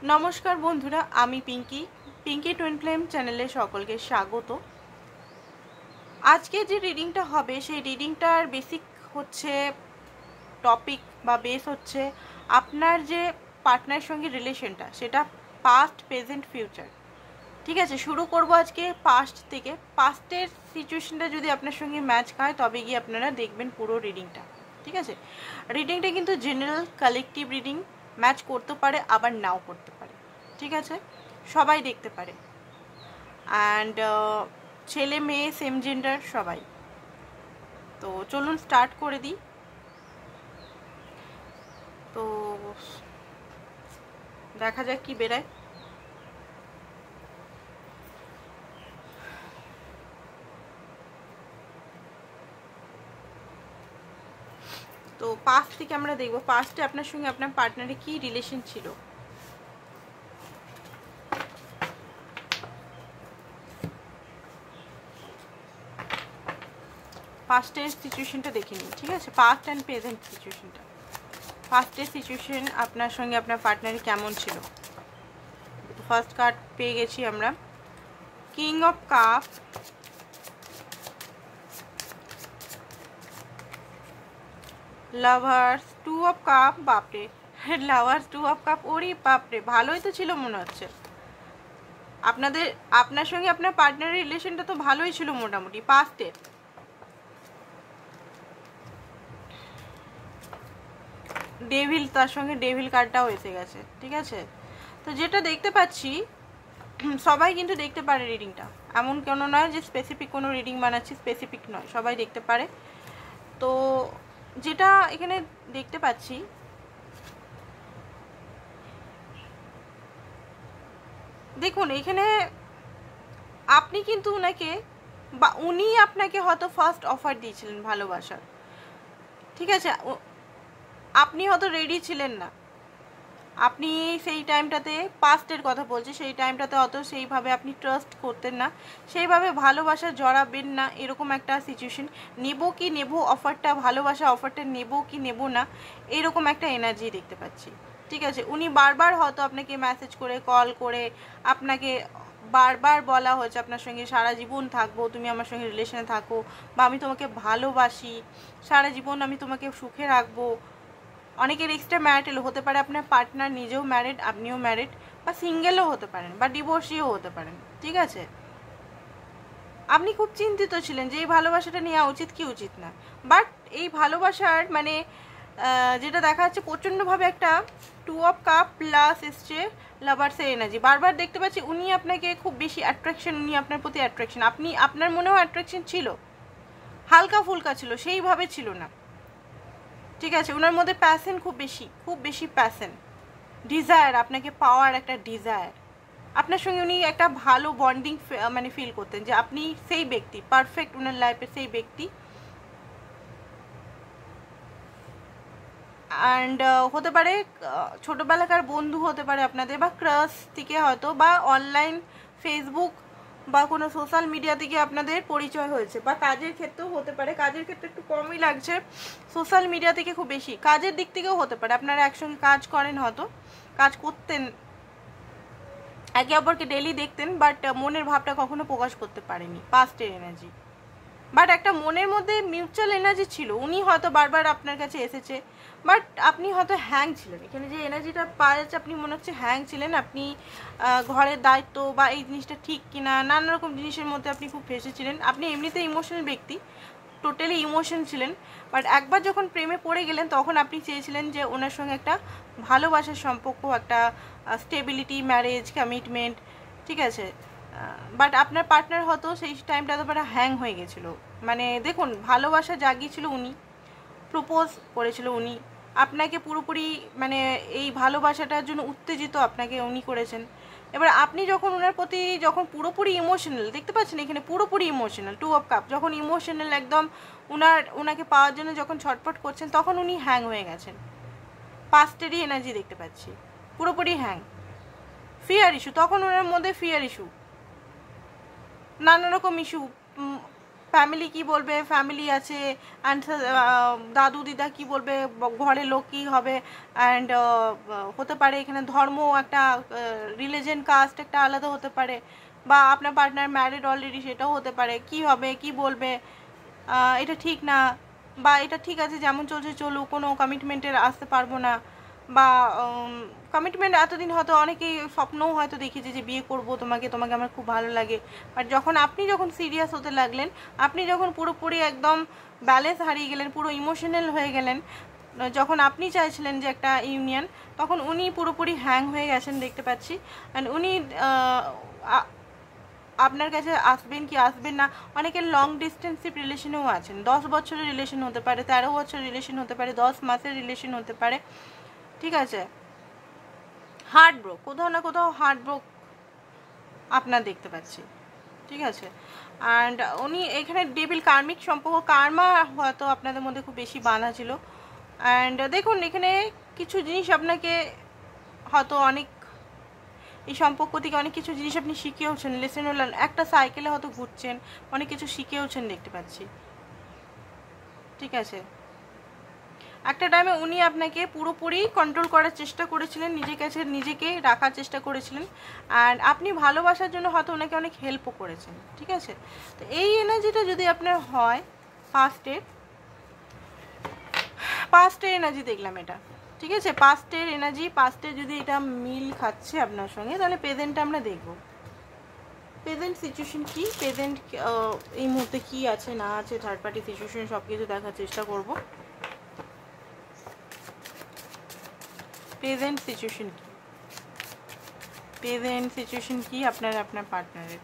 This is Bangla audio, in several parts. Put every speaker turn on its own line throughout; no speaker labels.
নমস্কার বন্ধুরা, আমি পিঙ্কি টুইন ফ্লেম চ্যানেলে সকলকে স্বাগত। আজকে যে রিডিংটা হবে সেই রিডিংটার বেসিক হচ্ছে টপিক বা বেস হচ্ছে আপনার যে পার্টনারের সঙ্গে রিলেশনটা, সেটা পাস্ট, প্রেজেন্ট, ফিউচার। ঠিক আছে, শুরু করব আজকে পাস্ট থেকে। পাস্টের সিচুয়েশনটা যদি আপনার সঙ্গে ম্যাচ খায় তবে গিয়ে আপনারা দেখবেন পুরো রিডিংটা। ঠিক আছে, রিডিংটা কিন্তু জেনারেল কালেকটিভ রিডিং, ম্যাচ করতে পারে আবার নাও করতে পারে। ঠিক আছে, সবাই দেখতে পারে, অ্যান্ড ছেলে মেয়ে সেম জেন্ডার সবাই। তো চলুন স্টার্ট করে দিই। তো দেখা যাক কি বেরায়। তো পাস্ট থেকে আমরা দেখবো পাস্টে আপনার সঙ্গে আপনার পার্টনারের কি রিলেশন ছিল। পাস্টের সিচুয়েশনটা দেখে নিই। ঠিক আছে, পাস্ট অ্যান্ড প্রেজেন্ট সিচুয়েশনটা। পাস্টের সিচুয়েশন আপনার সঙ্গে আপনার পার্টনারের কেমন ছিল। ফার্স্ট কার্ড পেয়ে গেছি আমরা king of cup, lovers, two of cup. বাপরে, লাভার্স, টু অফ কাপ, ওরে বাপরে, ভালোই তো ছিল মনে হচ্ছে আপনার সঙ্গে আপনার পার্টনারের রিলেশনটা তো ভালোই ছিল মোটামুটি পাস্টের। ডেভিল, তার সঙ্গে ডেভিল কার্ডটাও এসে গেছে। ঠিক আছে, তো যেটা দেখতে পাচ্ছি সবাই কিন্তু দেখতে পারে রিডিংটা, এমন কোনো নয় যে স্পেসিফিক কোনো রিডিং বানাচ্ছি, স্পেসিফিক নয়, সবাই দেখতে পারে। তো যেটা এখানে দেখতে পাচ্ছি, দেখুন এখানে আপনি কিন্তু উনাকে বা উনি আপনাকে হয়তো ফার্স্ট অফার দিয়েছিলেন ভালোবাসার। ঠিক আছে, আপনি হয়তো রেডি ছিলেন না, আপনি সেই টাইমটাতে, পাস্টের কথা বলছি, সেই টাইমটাতে অত সেইভাবে আপনি ট্রাস্ট করতেন না, সেইভাবে ভালোবাসা জড়াবেন না, এরকম একটা সিচুয়েশন। নেব কি নেব অফারটা, ভালোবাসা অফারটা নেব কি নেব না, এরকম একটা এনার্জি দেখতে পাচ্ছি। ঠিক আছে, উনি বারবার হয়তো আপনাকে মেসেজ করে, কল করে আপনাকে বারবার বলা হয়েছে আপনার সঙ্গে সারা জীবন থাকবো, তুমি আমার সঙ্গে রিলেশনে থাকো, বা আমি তোমাকে ভালোবাসি, সারা জীবন আমি তোমাকে সুখে রাখবো। অনেকের এক্সট্রা ম্যারিটাল হতে পারে, আপনার পার্টনার নিজেও ম্যারিড, আপনিও ম্যারিড, বা সিঙ্গেলও হতে পারেন, বা ডিভোর্সিও হতে পারেন। ঠিক আছে, আপনি খুব চিন্তিত ছিলেন যে এই ভালোবাসাটা নেওয়া উচিত কি উচিত না, বাট এই ভালোবাসার মানে যেটা দেখা যাচ্ছে প্রচণ্ডভাবে একটা টু অফ কাপ প্লাস এসছে লাভার্সের এনার্জি। বারবার দেখতে পাচ্ছি উনি আপনাকে খুব বেশি অ্যাট্রাকশন, উনি আপনার প্রতি অ্যাট্রাকশন, আপনার মনেও অ্যাট্রাকশন ছিল, হালকা ফুলকা ছিল, সেইভাবে ছিল না। ঠিক আছে, ওনার মধ্যে প্যাশন খুব বেশি প্যাশন, ডিজায়ার, আপনাকে পাওয়ার একটা ডিজায়ার। আপনার সঙ্গে উনি একটা ভালো বন্ডিং মানে ফিল করতেন যে আপনি সেই ব্যক্তি, পারফেক্ট ওনার লাইফে সেই ব্যক্তি। অ্যান্ড হতে পারে ছোটোবেলাকার বন্ধু হতে পারে আপনাদের, বা ক্রাশ থেকে হয়তো, বা অনলাইন ফেসবুক বা কোনো সোশ্যাল মিডিয়া থেকে আপনাদের পরিচয় হয়েছে, বা কাজের ক্ষেত্রেও হতে পারে। কাজের ক্ষেত্রে একটু কমই লাগছে, সোশ্যাল মিডিয়া থেকে খুব বেশি। কাজের দিক থেকেও হতে পারে, আপনারা একসঙ্গে কাজ করেন, হয়তো কাজ করতেন, একে অপরকে ডেলি দেখতেন, বাট মনের ভাবটা কখনো প্রকাশ করতে পারেনি, পাস্টের এনার্জি। বাট একটা মনের মধ্যে মিউচুয়াল এনার্জি ছিল, উনি হয়তো বারবার আপনার কাছে এসেছে, বাট আপনি হয়তো হ্যাং ছিলেন। এখানে যে এনার্জিটা পাওয়া যাচ্ছে, আপনি মনে হচ্ছে হ্যাং ছিলেন, আপনি ঘরের দায়িত্ব বা এই জিনিসটা ঠিক কিনা, নানা রকম জিনিসের মধ্যে আপনি খুব ফেসেছিলেন। আপনি এমনিতে ইমোশনাল ব্যক্তি, টোটালি ইমোশন ছিলেন, বাট একবার যখন প্রেমে পড়ে গেলেন তখন আপনি চেয়েছিলেন যে ওনার সঙ্গে একটা ভালোবাসার সম্পর্ক, একটা স্টেবিলিটি, ম্যারেজ, কমিটমেন্ট। ঠিক আছে, বাট আপনার পার্টনার হয়তো সেই টাইমটা তো হ্যাং হয়ে গেছিলো। মানে দেখুন, ভালোবাসা জাগিয়েছিল উনি, প্রপোজ করেছিল উনি আপনাকে পুরোপুরি, মানে এই ভালোবাসাটার জন্য উত্তেজিত আপনাকে উনি করেছেন। এবার আপনি যখন ওনার প্রতি যখন পুরোপুরি ইমোশনাল দেখতে পাচ্ছেন, এখানে পুরোপুরি ইমোশনাল, টু অফ কাপ, যখন ইমোশনাল একদম ওনাকে পাওয়ার জন্য যখন ছটফট করছেন, তখন উনি হ্যাং হয়ে গেছেন। পাস্টেরই এনার্জি দেখতে পাচ্ছি, পুরোপুরি হ্যাং। ফিয়ার ইস্যু, তখন ওনার মধ্যে ফিয়ার ইস্যু, নানা রকম ইস্যু, ফ্যামিলি কি বলবে, ফ্যামিলি আছে, অ্যান্ড দাদু দিদা কি বলবে, ঘরের লোক কী হবে, অ্যান্ড হতে পারে এখানে ধর্ম একটা, রিলিজন কাস্ট একটা আলাদা হতে পারে, বা আপনার পার্টনার ম্যারিড অলরেডি, সেটাও হতে পারে। কি হবে, কি বলবে, এটা ঠিক না, বা এটা ঠিক আছে যেমন চলছে চলুক, কোনো কমিটমেন্টের আসতে পারবো না, বা কমিটমেন্ট এতদিন হয়তো অনেকেই স্বপ্নও হয়তো দেখেছে যে বিয়ে করব তোমাকে, তোমাকে আমার খুব ভালো লাগে, বাট আপনি যখন সিরিয়াস হতে লাগলেন, আপনি যখন পুরোপুরি একদম ব্যালেন্স হারিয়ে গেলেন, পুরো ইমোশনাল হয়ে গেলেন, যখন আপনি চাইছিলেন যে একটা ইউনিয়ন, তখন উনি পুরোপুরি হ্যাং হয়ে গেছেন দেখতে পাচ্ছি। অ্যান্ড উনি আপনার কাছে আসবেন কি আসবেন না, অনেকের লং ডিস্টেন্সিভ রিলেশনেও আছেন, 10 বছরের রিলেশন হতে পারে, 13 বছরের রিলেশন হতে পারে, 10 মাসের রিলেশন হতে পারে, ঠিক আছে। হার্ট ব্রোক, কোথাও না কোথাও হার্ট ব্রোক আপনার দেখতে পাচ্ছি, ঠিক আছে। অ্যান্ড উনি এখানে ডেভিল, কার্মিক সম্পর্ক, কার্মা হয়তো আপনাদের মধ্যে খুব বেশি বাঁধা ছিল। অ্যান্ড দেখুন এখানে কিছু জিনিস আপনাকে হয়তো অনেক, এই সম্পর্ক থেকে অনেক কিছু জিনিস আপনি শিখেওছেন, লেসেন হলেন, একটা সাইকেলে হয়তো ঘুরছেন, অনেক কিছু শিখেওছেন দেখতে পাচ্ছি, ঠিক আছে। একটা টাইমে উনি আপনাকে পুরোপুরি কন্ট্রোল করার চেষ্টা করেছিলেন, নিজের কাছে নিজেকে রাখার চেষ্টা করেছিলেন, অ্যান্ড আপনি ভালোবাসার জন্য হয়তো ওনাকে অনেক হেল্পও করেছেন, ঠিক আছে। তো এই এনার্জিটা যদি আপনার হয়, পাস্টের এনার্জি দেখলাম এটা, ঠিক আছে। পাস্টের এনার্জি, পাস্টের যদি এটা মিল খাচ্ছে আপনার সঙ্গে, তাহলে প্রেজেন্টটা আমরা দেখব। প্রেজেন্ট সিচুয়েশন কি, প্রেজেন্ট এই মুহূর্তে কি আছে না আছে, থার্ড পার্টি সিচুয়েশন সব কিছু দেখার চেষ্টা করব। প্রেজেন্ট সিচুয়েশন কি, প্রেজেন্ট সিচুয়েশন কি আপনার পার্টনারের।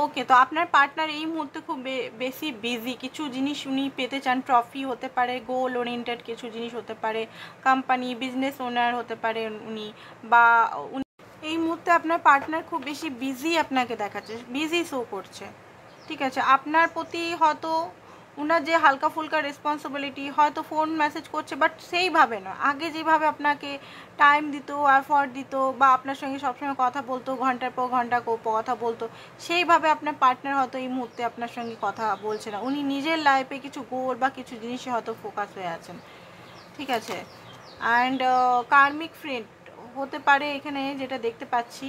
ওকে, তো আপনার পার্টনার এই মুহূর্তে খুব বেশি বিজি, কিছু জিনিস উনি পেতে চান, ট্রফি হতে পারে, গোল ওরিয়েন্টেড কিছু জিনিস হতে পারে, কোম্পানি বিজনেস ওনার হতে পারে উনি, বা এই মুহূর্তে আপনার পার্টনার খুব বেশি বিজি আপনাকে দেখাচ্ছে, বিজি শো করছে, ঠিক আছে। আপনার প্রতি হয়তো ওনার যে হালকা ফুলকা রেসপন্সিবিলিটি, হয়তো ফোন মেসেজ করছে, বাট সেইভাবে না, আগে যেভাবে আপনাকে টাইম দিত, এফর্ট দিত, বা আপনার সঙ্গে সবসময় কথা বলতো, ঘন্টার পর ঘন্টা কথা বলতো, সেইভাবে আপনার পার্টনার হয়তো এই মুহূর্তে আপনার সঙ্গে কথা বলছে না, উনি নিজের লাইফে কিছু গোল বা কিছু জিনিসে হয়তো ফোকাস হয়ে আছেন, ঠিক আছে। অ্যান্ড কার্মিক ফ্রেন্ড হতে পারে এখানে, যেটা দেখতে পাচ্ছি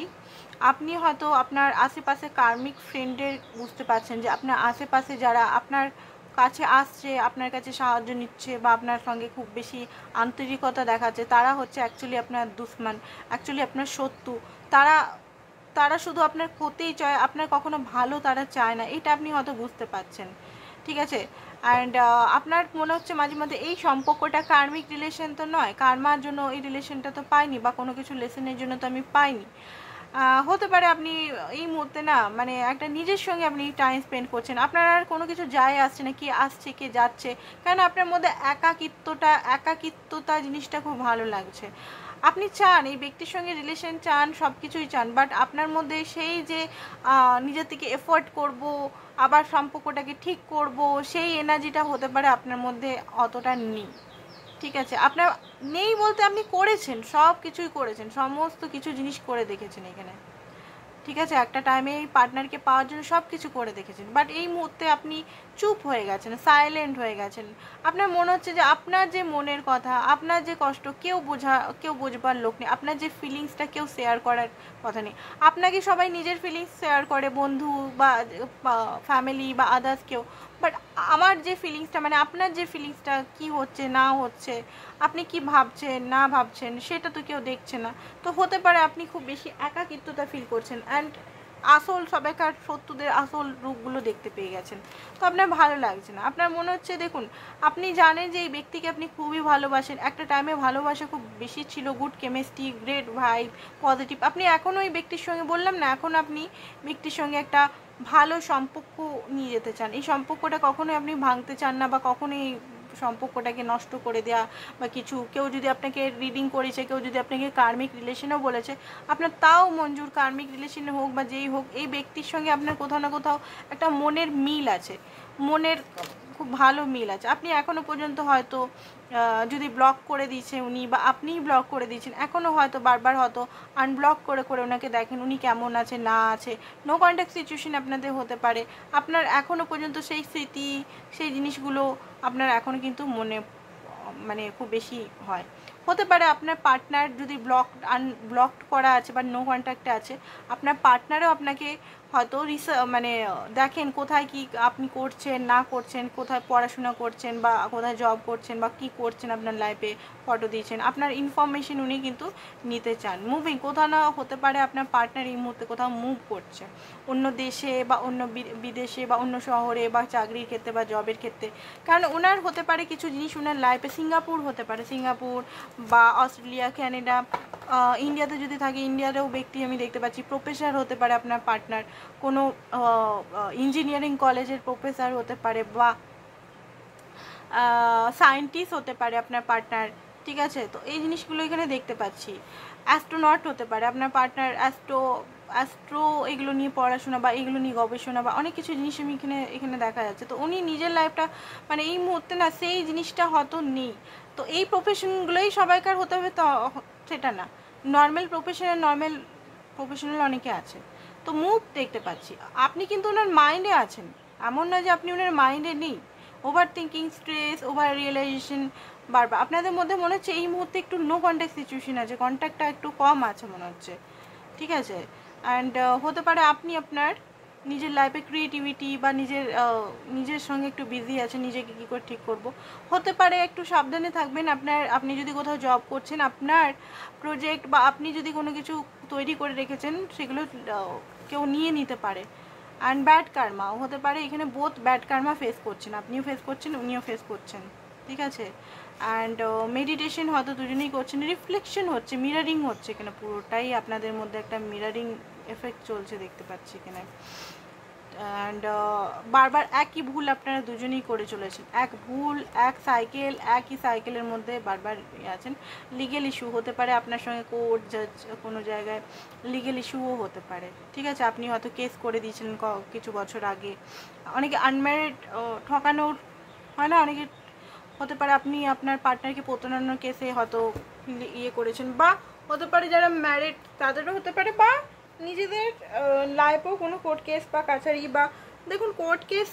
আপনি হয়তো আপনার আশেপাশে কার্মিক ফ্রেন্ডের বুঝতে পারছেন যে আপনার আশেপাশে যারা আপনার কাছে আসছে, আপনার কাছে সাহায্য নিচ্ছে, বা আপনার সঙ্গে খুব বেশি আন্তরিকতা দেখাচ্ছে, তারা হচ্ছে অ্যাকচুয়ালি আপনার দুশমন, অ্যাকচুয়ালি আপনার শত্রু। তারা তারা শুধু আপনার ক্ষতিই চায়, আপনার কখনো ভালো তারা চায় না, এটা আপনি হয়তো বুঝতে পারছেন, ঠিক আছে। অ্যান্ড আপনার মনে হচ্ছে মাঝে মধ্যে এই সম্পর্কটা কার্মিক রিলেশন তো নয়, কার্মার জন্য এই রিলেশনটা তো পাইনি, বা কোনো কিছু লেসনের জন্য তো আমি পাইনি। হতে পারে আপনি এই মুহূর্তে না, মানে একটা নিজের সঙ্গে আপনি টাইম স্পেন্ড করছেন, আপনার আর কোনো কিছু যায় আসছে না, কে আসছে কে যাচ্ছে, কারণ আপনার মধ্যে একাকিত্বতা জিনিসটা খুব ভালো লাগছে। আপনি চান এই ব্যক্তির সঙ্গে রিলেশন চান, সব কিছুই চান, বাট আপনার মধ্যে সেই যে নিজের থেকে এফোর্ট করব, আবার সম্পর্কটাকে ঠিক করব, সেই এনার্জিটা হতে পারে আপনার মধ্যে অতটা নেই, ঠিক আছে। আপনার নেই বলতে আপনি করেছেন, সব কিছুই করেছেন, সমস্ত কিছু জিনিস করে দেখেছেন এখানে, ঠিক আছে। একটা টাইমে এই পার্টনারকে পাওয়ার জন্য সব কিছু করে দেখেছেন, বাট এই মুহূর্তে আপনি চুপ হয়ে গেছেন, সাইলেন্ট হয়ে গেছেন। আপনার মনে হচ্ছে যে আপনার যে মনের কথা, আপনার যে কষ্ট কেউ বোঝবার লোক নেই, আপনার যে ফিলিংসটা কেউ শেয়ার করার কথা নেই। আপনাকে সবাই নিজের ফিলিংস শেয়ার করে, বন্ধু বা ফ্যামিলি বা আদার্স কেউ, বাট আমার যে ফিলিংসটা, মানে আপনার যে ফিলিংসটা কী হচ্ছে না হচ্ছে, আপনি কি ভাবছেন না ভাবছেন, সেটা তো কেউ দেখছে না। তো হতে পারে আপনি খুব বেশি একাকিত্বতা ফিল করছেন, অ্যান্ড আসল সবাইকার শত্রুদের আসল রূপগুলো দেখতে পেয়ে গেছেন, তো আপনার ভালো লাগছে না। আপনার মনে হচ্ছে, দেখুন আপনি জানেন যে এই ব্যক্তিকে আপনি খুবই ভালোবাসেন, একটা টাইমে ভালোবাসা খুব বেশি ছিল, good chemistry, great vibe, positive, আপনি এখনও ওই ব্যক্তির সঙ্গে, বললাম না, এখন আপনি ব্যক্তির সঙ্গে একটা ভালো সম্পর্ক নিয়ে যেতে চান, এই সম্পর্কটা কখনোই আপনি ভাঙতে চান না, বা কখনোই সম্পর্কটাকে নষ্ট করে দেওয়া বা কিছু, কেউ যদি আপনাকে রিডিং করেছে, কেউ যদি আপনাকে কার্মিক রিলেশনও বলেছে, আপনার তাও মঞ্জুর, কার্মিক রিলেশনে হোক বা যেই হোক, এই ব্যক্তির সঙ্গে আপনার কোথাও না কোথাও একটা মনের মিল আছে, মনের খুব ভালো মিল আছে। আপনি এখনও পর্যন্ত হয়তো যদি ব্লক করে দিয়েছে উনি বা আপনিই ব্লক করে দিয়েছেন, এখনও হয়তো বারবার হয়তো আনব্লক করে করে ওনাকে দেখেন উনি কেমন আছে না আছে। নো কন্ট্যাক্ট সিচুয়েশন আপনাদের হতে পারে, আপনার এখনও পর্যন্ত সেই স্মৃতি সেই জিনিসগুলো আপনার এখনও কিন্তু মনে মানে খুব বেশি হয়। হতে পারে আপনার পার্টনার যদি ব্লকড করা আছে বা নো কন্ট্যাক্টে আছে, আপনার পার্টনারও আপনাকে হয়তো মানে দেখেন কোথায় কি আপনি করছেন না করছেন, কোথায় পড়াশোনা করছেন বা কোথায় জব করছেন বা কি করছেন আপনার লাইফে ফটো দিয়েছেন, আপনার ইনফরমেশন উনি কিন্তু নিতে চান। মুভিং কোথাও না হতে পারে আপনার পার্টনার এই মুহূর্তে কোথাও মুভ করছে অন্য দেশে বা অন্য বিদেশে বা অন্য শহরে বা চাকরির ক্ষেত্রে বা জবের ক্ষেত্রে। কারণ ওনার হতে পারে কিছু জিনিস ওনার লাইফে, সিঙ্গাপুর হতে পারে, সিঙ্গাপুর বা অস্ট্রেলিয়া, কানাডা, ইন্ডিয়াতে যদি থাকে ইন্ডিয়ারও ব্যক্তি আমি দেখতে পাচ্ছি। প্রফেসর হতে পারে আপনার পার্টনার, কোনো ইঞ্জিনিয়ারিং কলেজের প্রফেসর হতে পারে বা সায়েন্টিস্ট হতে পারে আপনার পার্টনার, ঠিক আছে। তো এই জিনিসগুলো এখানে দেখতে পাচ্ছি। অ্যাস্ট্রোনট হতে পারে আপনার পার্টনার, অ্যাস্ট্রো এগুলো নিয়ে পড়াশোনা বা এগুলো নিয়ে গবেষণা বা অনেক কিছু জিনিস আমি এখানে দেখা যাচ্ছে। তো উনি নিজের লাইফটা মানে এই মুহূর্তে না সেই জিনিসটা হয়তো নেই। তো এই প্রফেশনগুলোই সবাইকার হতে হবে তো সেটা না, নর্মাল প্রফেশনাল অনেকে আছে। তো মুভ দেখতে পাচ্ছি, আপনি কিন্তু ওনার মাইন্ডে আছেন, এমন না যে আপনি ওনার মাইন্ডে নেই। Overthinking, stress, over realization বারবার আপনাদের মধ্যে মনে হচ্ছে এই মুহূর্তে একটু নো কন্ট্যাক্ট সিচুয়েশন আছে, কন্ট্যাক্টটা একটু কম আছে মনে হচ্ছে, ঠিক আছে। অ্যান্ড হতে পারে আপনি আপনার নিজের লাইফে ক্রিয়েটিভিটি বা নিজের সঙ্গে একটু বিজি আছে, নিজেকে কী করে ঠিক করব। হতে পারে একটু সাবধানে থাকবেন আপনি যদি কোথাও জব করছেন, আপনার প্রজেক্ট বা আপনি যদি কোনো কিছু তৈরি করে রেখেছেন সেগুলো কেউ নিয়ে নিতে পারে। অ্যান্ড ব্যাড কার্মাও হতে পারে, এখানে বোথ ব্যাড কার্মা ফেস করছেন, আপনিও ফেস করছেন উনিও ফেস করছেন, ঠিক আছে। অ্যান্ড মেডিটেশন হয়তো দুজনেই করছেন, রিফ্লেকশন হচ্ছে, মিরারিং হচ্ছে এখানে, পুরোটাই আপনাদের মধ্যে একটা মিরারিং এফেক্ট চলছে দেখতে পাচ্ছি এখানে। অ্যান্ড বারবার একই ভুল আপনারা দুজনেই করে চলেছেন, একই সাইকেলের মধ্যে বারবার আছেন। লিগেল ইস্যু হতে পারে আপনার সঙ্গে, কোর্ট জাজ কোনো জায়গায় লিগেল ইস্যুও হতে পারে, ঠিক আছে। আপনি হয়তো কেস করে দিয়েছিলেন কিছু বছর আগে। অনেকে আনম্যারিড ঠকানোর হয় না, অনেকে হতে পারে আপনি আপনার পার্টনারকে প্রতারণার কেসে হয়তো ইয়ে করেছেন, বা হতে পারে যারা ম্যারিড তাদেরও হতে পারে, বা নিজেদের লাইফেও কোনো কোর্ট কেস বা কাছারি বা দেখুন কোর্ট কেস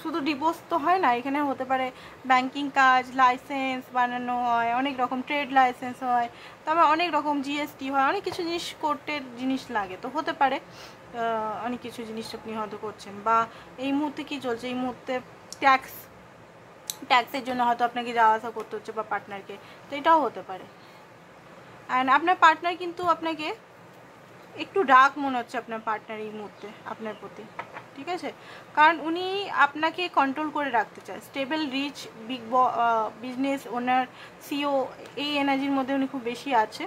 শুধু ডিভোর্স তো হয় না, এখানে হতে পারে ব্যাংকিং কাজ, লাইসেন্স বানানো হয়, অনেক রকম ট্রেড লাইসেন্স হয়, তারপর অনেক রকম জিএসটি হয়, অনেক কিছু জিনিস কোর্টের জিনিস লাগে। তো হতে পারে অনেক কিছু জিনিস আপনি হয়তো করছেন, বা এই মুহূর্তে কি চলছে, এই মুহূর্তে ট্যাক্সের জন্য হয়তো আপনাকে যাওয়া আসা করতে হচ্ছে বা পার্টনারকে, তো এটাও হতে পারে। অ্যান্ড আপনার পার্টনার কিন্তু আপনাকে একটু রাগ মনে হচ্ছে আপনার পার্টনার এই মুহূর্তে আপনার প্রতি, ঠিক আছে। কারণ উনি আপনাকে কন্ট্রোল করে রাখতে চায়, stable, rich, business owner, CEO, এই এনার্জির মধ্যে উনি খুব বেশি আছে।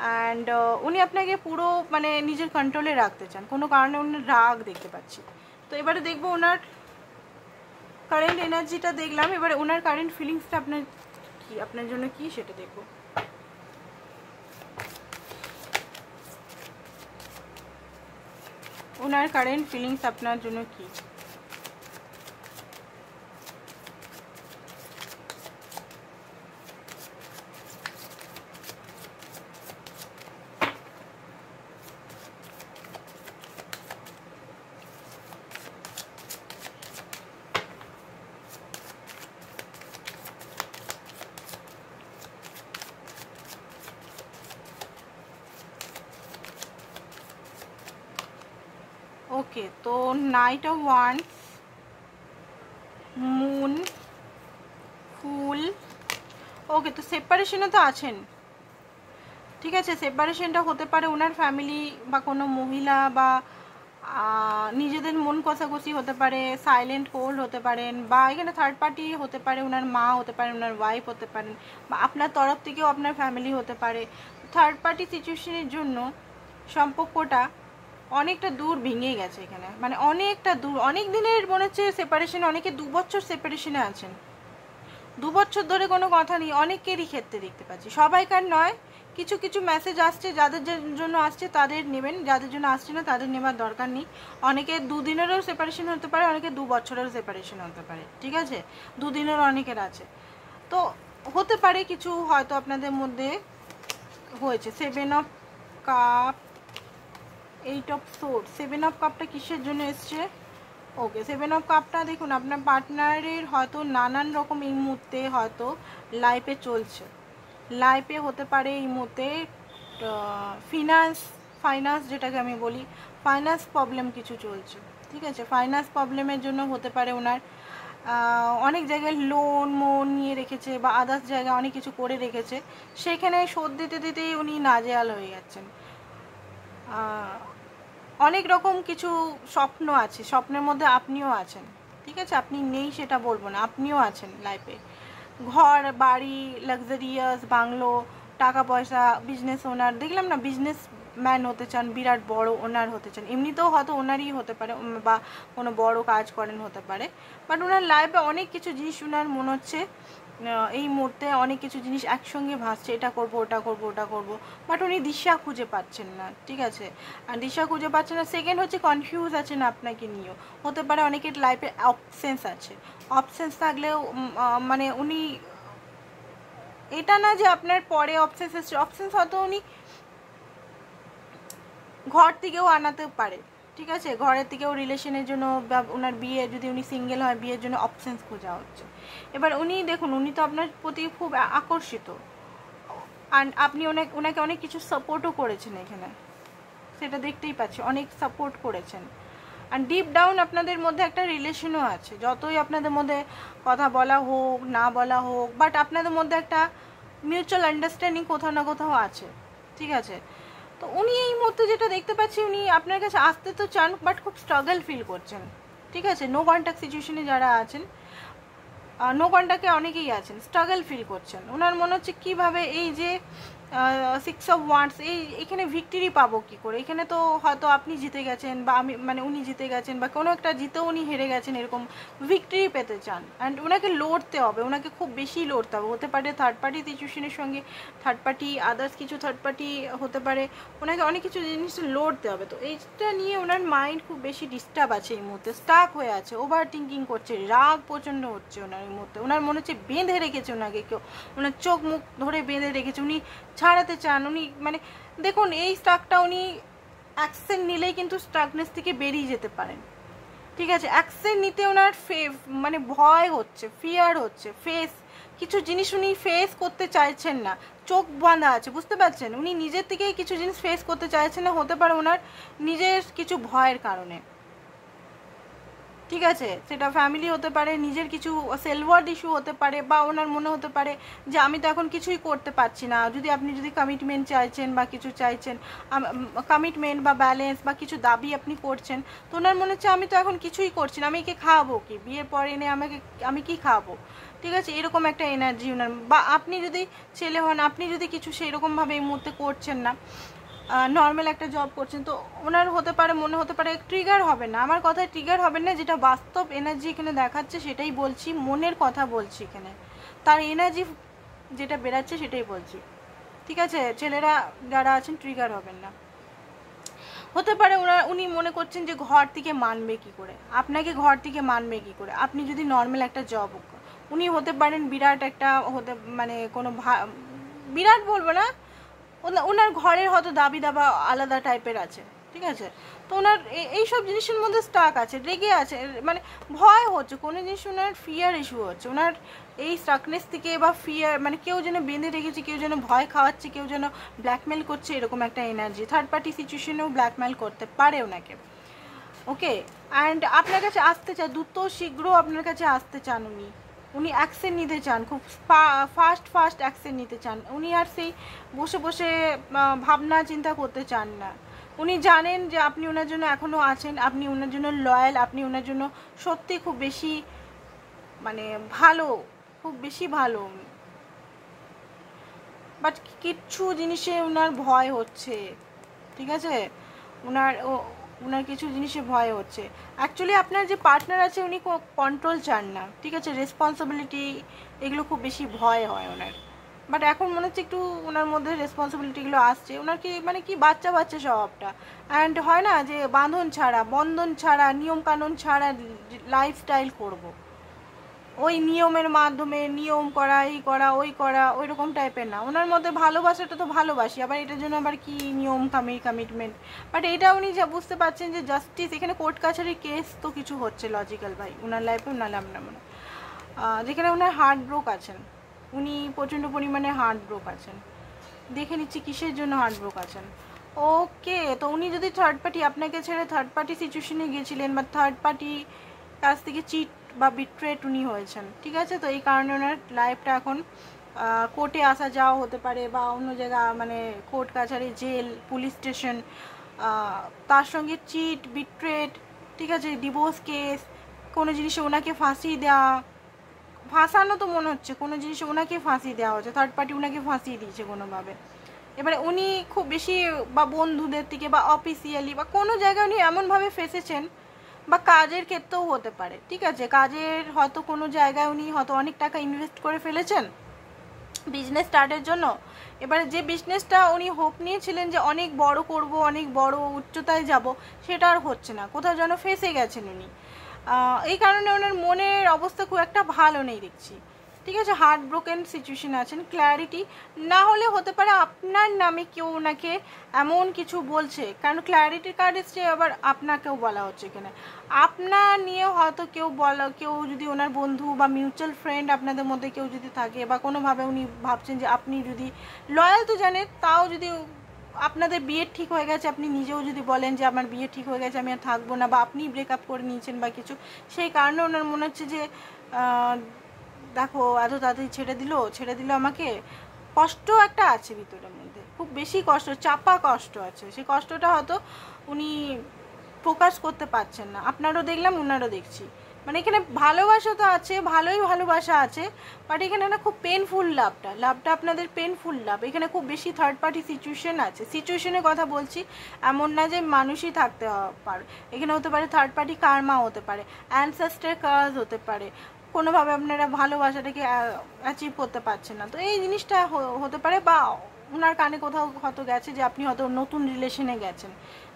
অ্যান্ড উনি আপনাকে পুরো মানে নিজের কন্ট্রোলে রাখতে চান, কোনো কারণে উনি রাগ দেখতে পাচ্ছি। তো এবারে দেখবো ওনার কারেন্ট এনার্জিটা দেখলাম, এবারে ওনার কারেন্ট ফিলিংসটা আপনার জন্য কি সেটা দেখবো। ওনার কারেন্ট ফিলিংস আপনার জন্য কি? ওকে, তো নাইট অফ ওয়ান্স, মুন, ফুল। ওকে, তো সেপারেশনে তো আছেন, ঠিক আছে। সেপারেশনটা হতে পারে ওনার ফ্যামিলি বা কোনো মহিলা বা নিজেদের মন কষাকষি হতে পারে, সাইলেন্ট হোল্ড হতে পারেন, বা এখানে থার্ড পার্টি হতে পারে, ওনার মা হতে পারেন, ওনার ওয়াইফ হতে পারেন, বা আপনার তরফ থেকেও আপনার ফ্যামিলি হতে পারে। থার্ড পার্টি সিচুয়েশনের জন্য সম্পর্কটা অনেকটা দূর ভেঙে গেছে এখানে, মানে অনেকটা দূর, অনেক দিনের মনে হচ্ছে সেপারেশন, অনেকে 2 বছর সেপারেশনে আছেন, 2 বছর ধরে কোনো কথা নেই, অনেকেরই ক্ষেত্রে দেখতে পাচ্ছি, সবাইকার নয়, কিছু কিছু মেসেজ আসছে, যাদের জন্য আসছে তাদের নেবেন, যাদের জন্য আসছে না তাদের নেবার দরকার নেই। অনেকে 2 দিনেরও সেপারেশন হতে পারে, অনেকে 2 বছরেরও সেপারেশন হতে পারে, ঠিক আছে, 2 দিনের অনেকের আছে। তো হতে পারে কিছু হয়তো আপনাদের মধ্যে হয়েছে। 7 of cup, 8 of sword. 7 of কাপটা কিসের জন্য এসছে? ওকে, 7 অফ কাপটা দেখুন আপনার পার্টনারের হয়তো নানান রকম এই মুহূর্তে হয়তো লাইফে চলছে, লাইফে হতে পারে এই মুহূর্তে ফাইন্যান্স যেটাকে আমি বলি ফাইন্যান্স প্রবলেম কিছু চলছে, ঠিক আছে। ফাইন্যান্স প্রবলেমের জন্য হতে পারে ওনার অনেক জায়গায় লোন নিয়ে রেখেছে বা আদার্স জায়গায় অনেক কিছু করে রেখেছে, সেখানে শোধ দিতে দিতেই উনি নাজেহাল হয়ে যাচ্ছেন। অনেক রকম কিছু স্বপ্ন আছে, স্বপ্নের মধ্যে আপনিও আছেন, ঠিক আছে, আপনি নেই সেটা বলবো না, আপনিও আছেন লাইফে। ঘর বাড়ি, লাক্সারিয়াস বাংলো, টাকা পয়সা, বিজনেস ওনার, দেখলাম না বিজনেস ম্যান হতে চান, বিরাট বড় ওনার হতে চান, এমনিতেও হয়তো ওনারই হতে পারে বা কোনো বড় কাজ করেন হতে পারে, বাট ওনার লাইফে অনেক কিছু জিনিস ওনার মনে হচ্ছে এই মুহূর্তে অনেক কিছু জিনিস একসঙ্গে ভাসছে, এটা করব ওটা করব ওটা করব, বাট উনি দিশা খুঁজে পাচ্ছেন না, ঠিক আছে। আর দিশা খুঁজে পাচ্ছেন না। সেকেন্ড হচ্ছে কনফিউজ আছেন আপনাকে নিয়েও, হতে পারে অনেকের লাইফে অপশনস আছে, অপশনস থাকলেও মানে উনি এটা না যে আপনার পরে অপশনস এসছে, অপশনস হয়তো উনি ঘর থেকেও আনাতে পারে, ঠিক আছে, ঘরের থেকেও রিলেশনের জন্য বা ওনার বিয়ে, যদি উনি সিঙ্গেল হয় বিয়ের জন্য অপশনস খোঁজা হচ্ছে। এবার উনি দেখুন উনি তো আপনার প্রতি খুব আকর্ষিত, আর আপনি ওনাকে অনেক কিছু সাপোর্টও করেছেন এখানে, সেটা দেখতেই পাচ্ছি, অনেক সাপোর্ট করেছেন। আর ডিপ ডাউন আপনাদের মধ্যে একটা রিলেশনও আছে, যতই আপনাদের মধ্যে কথা বলা হোক না বলা হোক, বাট আপনাদের মধ্যে একটা মিউচুয়াল আন্ডারস্ট্যান্ডিং কোথাও না কোথাও আছে, ঠিক আছে। তো উনি এই মুহূর্তে যেটা দেখতে পাচ্ছি, উনি আপনার কাছে আসতে তো চান, বাট খুব স্ট্রাগল ফিল করছেন, ঠিক আছে। নো কন্ট্যাক্ট সিচুয়েশনে যারা আছেন, নো কন্ট্যাক্টে অনেকেই আছেন, স্ট্রাগল ফিল করছেন। ওনার মনে হচ্ছে কীভাবে এই যে 6 অফ ওয়ান্ডস, এখানে ভিক্টরি পাবো কী করে, এখানে তো হয়তো আপনি জিতে গেছেন বা আমি মানে উনি জিতে গেছেন বা কোনো একটা জিতেও উনি হেরে গেছেন, এরকম ভিক্টরি পেতে চান। অ্যান্ড ওনাকে লড়তে হবে, ওনাকে খুব বেশি লড়তে হবে, হতে পারে থার্ড পার্টি সিচুয়েশনের সঙ্গে, থার্ড পার্টি আদার্স কিছু থার্ড পার্টি হতে পারে, ওনাকে অনেক কিছু জিনিস লড়তে হবে। তো এইটা নিয়ে ওনার মাইন্ড খুব বেশি ডিস্টার্ব আছে এই মুহূর্তে, স্টাক হয়ে আছে, ওভার থিঙ্কিং করছে, রাগ প্রচণ্ড হচ্ছে ওনার এই মুহূর্তে। ওনার মনে হচ্ছে বেঁধে রেখেছে ওনাকে কেউ, ওনার চোখ মুখ ধরে বেঁধে রেখেছে, উনি ছাড়াতে চান। উনি মানে দেখুন এই স্টাকটা উনি অ্যাকশন নিলেই কিন্তু স্টাকনেস থেকে বেরিয়ে যেতে পারেন, ঠিক আছে। অ্যাকশন নিতে ওনার মানে ভয় হচ্ছে, ফিয়ার হচ্ছে, কিছু জিনিস উনি ফেস করতে চাইছেন না, চোখ বাঁধা আছে, বুঝতে পারছেন, উনি নিজের থেকেই কিছু জিনিস ফেস করতে চাইছেন না, হতে পারে ওনার নিজের কিছু ভয়ের কারণে, ঠিক আছে। সেটা ফ্যামিলি হতে পারে, নিজের কিছু সেলওয়ার্ড ইস্যু হতে পারে, বা ওনার মনে হতে পারে যে আমি তো এখন কিছুই করতে পারছি না। আপনি যদি কমিটমেন্ট চাইছেন বা কিছু চাইছেন, কমিটমেন্ট বা ব্যালেন্স বা কিছু দাবি আপনি করছেন, তো ওনার মনে হচ্ছে আমি তো এখন কিছুই করছি না, আমি একে খাওয়াবো কি, বিয়ের পর এনে আমি কি খাওয়াবো, ঠিক আছে, এরকম একটা এনার্জি ওনার। বা আপনি যদি ছেলে হন, আপনি যদি কিছু সেইরকমভাবে এই মুহূর্তে করছেন না, নর্মাল একটা জব করছেন, তো ওনার হতে পারে মনে হতে পারে, ট্রিগার হবে না, আমার কথায় ট্রিগার হবেন না, যেটা বাস্তব এনার্জি এখানে দেখাচ্ছে সেটাই বলছি, মনের কথা বলছি এখানে, তার এনার্জি যেটা বেরাচ্ছে সেটাই বলছি, ঠিক আছে। ছেলেরা যারা আছেন ট্রিগার হবেন না। হতে পারে উনি মনে করছেন যে ঘর থেকে মানবে কি করে, আপনাকে ঘর থেকে মানবে কি করে, আপনি যদি নর্মাল একটা জব, উনি হতে পারেন বিরাট একটা মানে কোনো বিরাট বলবো না, ওনার ঘরের হয়তো দাবি দাবা আলাদা টাইপের আছে, ঠিক আছে। তো ওনার এইসব জিনিসের মধ্যে স্টাক আছে, রেগে আছে, মানে ভয় হচ্ছে, কোনো জিনিস ওনার ফিয়ার ইস্যু হচ্ছে, ওনার এই স্টাকনেস থেকে বা ফিয়ার, মানে কেউ যেন বেঁধে রেখেছে, কেউ যেন ভয় খাওয়াচ্ছে, কেউ যেন ব্ল্যাকমেল করছে, এরকম একটা এনার্জি। থার্ড পার্টি সিচুয়েশনেও ব্ল্যাকমেল করতে পারে ওনাকে, ওকে। অ্যান্ড আপনার কাছে আসতে চায়, দ্রুত শীঘ্র আপনার কাছে আসতে চান উনি অ্যাকশন নিতে চান, খুব ফাস্ট অ্যাকশন নিতে চান। উনি আর সেই বসে বসে ভাবনা চিন্তা করতে চান না। উনি জানেন যে আপনি ওনার জন্য এখনও আছেন, আপনি ওনার জন্য লয়াল, আপনি ওনার জন্য সত্যি খুব বেশি মানে ভালো, খুব বেশি ভালো, বাট কিচ্ছু জিনিসে ওনার ভয় হচ্ছে, ঠিক আছে। ওনার কিছু জিনিসে ভয় হচ্ছে। অ্যাকচুয়ালি আপনার যে পার্টনার আছে উনি কন্ট্রোল চান না, ঠিক আছে, রেসপন্সিবিলিটি এগুলো খুব বেশি ভয় হয় ওনার, বাট এখন মনে হচ্ছে একটু ওনার মধ্যে রেসপন্সিবিলিটিগুলো আসছে, ওনার কি মানে কি বাচ্চা বাচ্চা স্বভাবটা। অ্যান্ড হয় না যে বন্ধন ছাড়া নিয়মকানুন ছাড়া লাইফস্টাইল করব, ওই নিয়মের মাধ্যমে নিয়ম করা, এই করা ওই করা, ওই রকম টাইপের না। ওনার মধ্যে ভালোবাসাটা তো ভালোবাসি, আবার এটার জন্য আবার কি নিয়ম কমিটমেন্ট। বাট এটা উনি যা বুঝতে পারছেন যে জাস্টিস, এখানে কোর্ট কাছারির কেস তো কিছু হচ্ছে লজিক্যাল ভাই ওনার লাইফে, নাহলে আপনার মনে যেখানে ওনার হার্ট ব্রোক আছেন, উনি প্রচণ্ড পরিমাণে হার্ট ব্রোক আছেন। দেখে নিচ্ছি কিসের জন্য হার্ট ব্রোক আছেন। ওকে, তো উনি যদি থার্ড পার্টি আপনাকে ছেড়ে থার্ড পার্টি সিচুয়েশনে গিয়েছিলেন, বা থার্ড পার্টি কাছ থেকে চিট বা বিট্রেট উনি হয়েছেন, ঠিক আছে। তো এই কারণে ওনার লাইফটা এখন কোর্টে আসা যাওয়া হতে পারে, বা অন্য জায়গা মানে কোর্ট কাছারি, জেল, পুলিশ স্টেশন, তার সঙ্গে চিট বিট্রেট, ঠিক আছে, ডিভোর্স কেস, কোনো জিনিসে ওনাকে ফাঁসি দেওয়া, ফাঁসানো তো মনে হচ্ছে কোনো জিনিসে ওনাকে ফাঁসি দেওয়া হচ্ছে, থার্ড পার্টি ওনাকে ফাঁসিয়ে দিয়েছে কোনোভাবে। এবারে উনি খুব বেশি বা বন্ধুদের থেকে বা অফিসিয়ালি বা কোনো জায়গায় উনি এমনভাবে ফেসেছেন, বা কাজের ক্ষেত্রেও হতে পারে, ঠিক আছে, কাজের হয়তো কোনো জায়গায় উনি হয়তো অনেক টাকা ইনভেস্ট করে ফেলেছেন বিজনেস স্টার্টের জন্য। এবারে যে বিজনেসটা উনি হোপ নিয়েছিলেন যে অনেক বড় করব, অনেক বড় উচ্চতায় যাব, সেটা আর হচ্ছে না, কোথাও যেন ফেসে গেছেন উনি। এই কারণে ওনার মনের অবস্থা খুব একটা ভালো নেই দেখছি, ঠিক আছে। হার্ট ব্রোকেন সিচুয়েশন আছেন, ক্ল্যারিটি না হলে হতে পারে আপনার নামে কেউ ওনাকে এমন কিছু বলছে, কারণ ক্ল্যারিটির কার্ড এসছে, আবার আপনাকেও বলা হচ্ছে এখানে, আপনার নিয়ে হয়তো কেউ যদি ওনার বন্ধু বা মিউচুয়াল ফ্রেন্ড আপনাদের মধ্যে কেউ যদি থাকে, বা কোনোভাবে উনি ভাবছেন যে আপনি যদি লয়াল তো জানেন, তাও যদি আপনাদের বিয়ে ঠিক হয়ে গেছে, আপনি নিজেও যদি বলেন যে আমার বিয়ে ঠিক হয়ে গেছে আমি আর থাকবো না, বা আপনি ব্রেকআপ করে নিয়েছেন বা কিছু, সেই কারণে ওনার মনে হচ্ছে যে দেখো এত তাড়াতাড়ি ছেড়ে দিল আমাকে, কষ্ট একটা আছে ভিতরের মধ্যে, খুব বেশি কষ্ট, চাপা কষ্ট আছে, সেই কষ্টটা হয়তো উনি ফোকাস করতে পারছেন না। আপনারও দেখলাম, ওনারও দেখছি, মানে এখানে ভালোবাসা তো আছে, ভালোই ভালোবাসা আছে, বাট এখানে না খুব পেনফুল লাভটা আপনাদের পেনফুল লাভ। এখানে খুব বেশি থার্ড পার্টি সিচুয়েশন আছে, সিচুয়েশনের কথা বলছি, এমন না যে মানুষই থাকতে পারে, এখানে হতে পারে থার্ড পার্টি কার্মা হতে পারে, অ্যানসেস্টার কাজ হতে পারে, কোনোভাবে আপনারা ভালোবাসাটাকে অ্যাচিভ করতে পারছেন না, তো এই জিনিসটা হতে পারে। বা ওনার কানে কোথাও হয়তো গেছে যে আপনি হয়তো নতুন রিলেশনে গেছেন,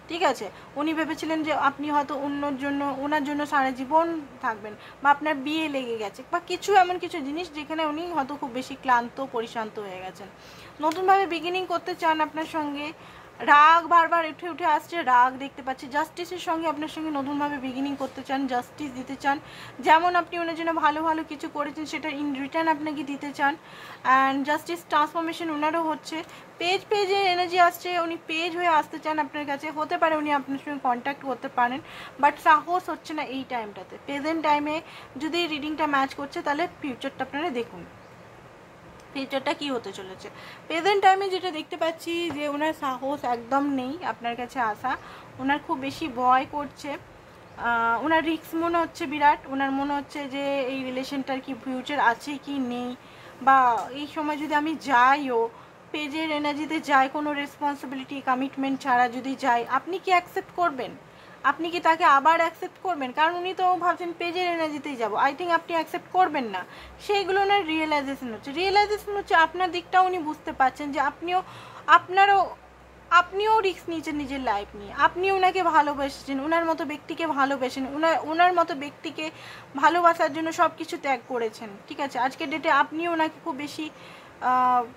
ঠিক আছে, উনি ভেবেছিলেন যে আপনি হয়তো ওনার জন্য সারা জীবন থাকবেন, বা আপনার বিয়ে লেগে গেছে, বা কিছু এমন কিছু জিনিস যেখানে উনি হয়তো খুব বেশি ক্লান্ত পরিশ্রান্ত হয়ে গেছেন, নতুনভাবে বিগিনিং করতে চান আপনার সঙ্গে। রাগ বারবার উঠে আসছে, রাগ দেখতে পাচ্ছি, জাস্টিসের সঙ্গে আপনার সঙ্গে নতুনভাবে বিগিনিং করতে চান, জাস্টিস দিতে চান, যেমন আপনি ওনার জন্য ভালো ভালো কিছু করেছেন সেটা ইন রিটার্ন আপনাকে দিতে চান। অ্যান্ড জাস্টিস ট্রান্সফরমেশন ওনারও হচ্ছে, পেজের এনার্জি আসছে, উনি পেজ হয়ে আসতে চান আপনার কাছে, হতে পারে উনি আপনার সঙ্গে কন্ট্যাক্ট করতে পারেন, বাট সাহস হচ্ছে না এই টাইমটাতে। প্রেজেন্ট টাইমে যদি রিডিংটা ম্যাচ করছে, তাহলে ফিউচারটা আপনারা দেখুন, ফিউচারটা কী হতে চলেছে। প্রেজেন্ট টাইমে যেটা দেখতে পাচ্ছি যে ওনার সাহস একদম নেই আপনার কাছে আসা, ওনার খুব বেশি ভয় করছে, ওনার রিস্ক মনে হচ্ছে বিরাট, ওনার মনে হচ্ছে যে এই রিলেশনটার কি ফিউচার আছে কি নেই, বা এই সময় যদি আমি যাইও পেজের এনার্জিতে যাই, কোনো রেসপন্সিবিলিটি কমিটমেন্ট ছাড়া যদি যাই, আপনি কি অ্যাকসেপ্ট করবেন? আপনি কি তাকে আবার অ্যাকসেপ্ট করবেন? কারণ উনি তো ভাবছেন পেজের এনার্জিতেই যাবো, আই থিঙ্ক আপনি অ্যাকসেপ্ট করবেন না, সেইগুলো ওনার রিয়েলাইজেশন হচ্ছে আপনার দিকটাও উনি বুঝতে পারছেন যে আপনিও রিস্ক নিয়েছেন নিজের লাইফ নিয়ে, আপনি ওনাকে ভালোবেসেছেন, ওনার মতো ব্যক্তিকে ভালোবেসেন, ওনার মতো ব্যক্তিকে ভালোবাসার জন্য সব কিছু ত্যাগ করেছেন, ঠিক আছে। আজকের ডেটে আপনিও ওনাকে খুব বেশি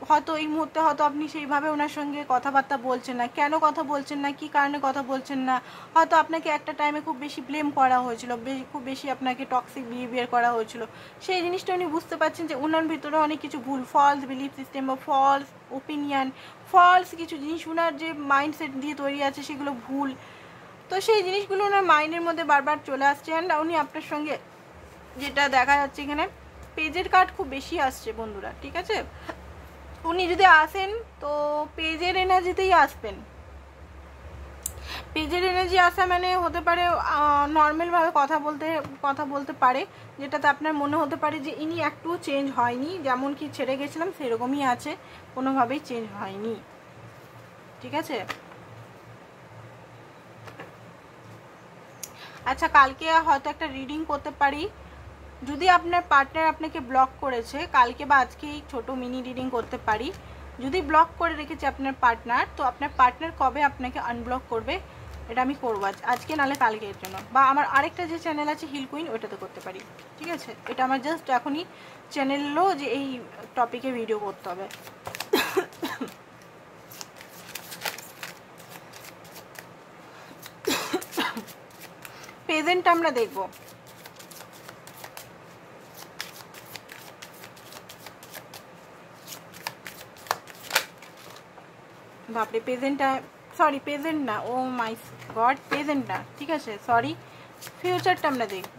হয়তো এই মুহূর্তে হয়তো আপনি সেইভাবে ওনার সঙ্গে কথাবার্তা বলছেন না, কেন কথা বলছেন না, কী কারণে কথা বলছেন না, হয়তো আপনাকে একটা টাইমে খুব বেশি ব্লেম করা হয়েছিল, খুব বেশি আপনাকে টক্সিক বিহেভিয়ার করা হয়েছিল, সেই জিনিসটা উনি বুঝতে পারছেন যে ওনার ভিতরে অনেক কিছু ভুল, ফলস বিলিফ সিস্টেম বা ফলস ওপিনিয়ন, ফলস কিছু জিনিস ওনার যে মাইন্ডসেট দিয়ে তৈরি আছে সেগুলো ভুল, তো সেই জিনিসগুলো ওনার মাইন্ডের মধ্যে বারবার চলে আসছে। অ্যান্ড উনি আপনার সঙ্গে যেটা দেখা যাচ্ছে এখানে পেজের কার্ড খুব বেশি আসছে বন্ধুরা, ঠিক আছে, উনি যদি আসেন তো পেজের এনার্জিতেই আসবেন। পেজের এনার্জি আসা মানে হতে পারে নর্মালভাবে কথা বলতে পারে, যেটাতে আপনার মনে হতে পারে যে ইনি একটুও চেঞ্জ হয়নি, যেমন কি ছেড়ে গেছিলাম সেরকমই আছে, কোনোভাবেই চেঞ্জ হয়নি, ঠিক আছে। আচ্ছা, কালকে হয়তো একটা রিডিং করতে পারি, যদি আপনার পার্টনার আপনাকে ব্লক করেছে, কালকে বা আজকেই ছোট মিনি রিডিং করতে পারি। যদি ব্লক করে রেখেছে আপনার পার্টনার, তো আপনার পার্টনার কবে আপনাকে আনব্লক করবে এটা আমি করবো আজকে, নালে কালকে এর জন্য। বা আমার আরেকটা যে চ্যানেল আছে হিল কুইন, ওইটাতে করতে পারি। ঠিক আছে, এটা আমার জাস্ট এখনই চ্যানেলও যে এই টপিকে ভিডিও করতে হবে। প্রেজেন্ট আমরা দেখব। বাপরে, প্রেজেন্টটা, সরি প্রেজেন্ট না, ও মাই গড, প্রেজেন্ট না, ঠিক আছে সরি, ফিউচারটা আমরা দেখব।